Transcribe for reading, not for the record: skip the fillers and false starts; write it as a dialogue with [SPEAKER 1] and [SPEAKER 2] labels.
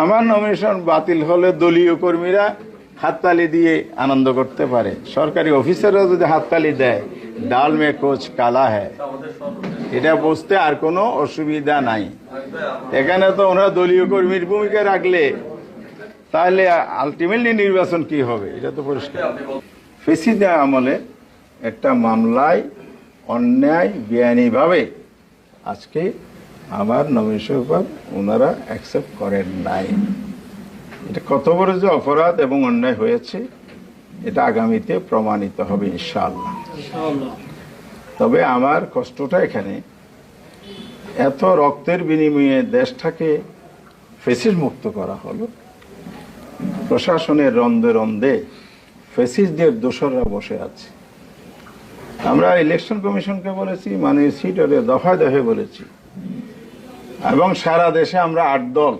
[SPEAKER 1] আমার নমিনেশন বাতিল হলে দলীয় কর্মীরা হাততালি দিয়ে আনন্দ করতে পারে, সরকারি অফিসাররা যদি হাততালি দেয়, ডাল মে কোচ কালা হ্যায়, এটা বুঝতে আর কোনো অসুবিধা নাই। এখানে তো ওনারা দলীয় কর্মীর ভূমিকা রাখলে তাহলে আলটিমেটলি নির্বাচন কি হবে এটা তো পরিষ্কার। ফেসিদা আমলে একটা মামলায় অন্যায় বেআইনিভাবে আজকে আমার নমিনেশন উপর ওনারা অ্যাকসেপ্ট করেন নাই। এটা কত বড় যে অপরাধ এবং অন্যায় হয়েছে এটা আগামীতে প্রমাণিত হবে ইনশাআল্লাহ। তবে আমার কষ্টটা এখানে, এত রক্তের বিনিময়ে দেশটাকে ফেসিস মুক্ত করা হলো, প্রশাসনের রন্ধে রন্ধে ফেসিসদের দোসররা বসে আছে। আমরা ইলেকশন কমিশনকে বলেছি, মানে সিট দফায় দফায় বলেছি, এবং সারা দেশে আমরা 8 দল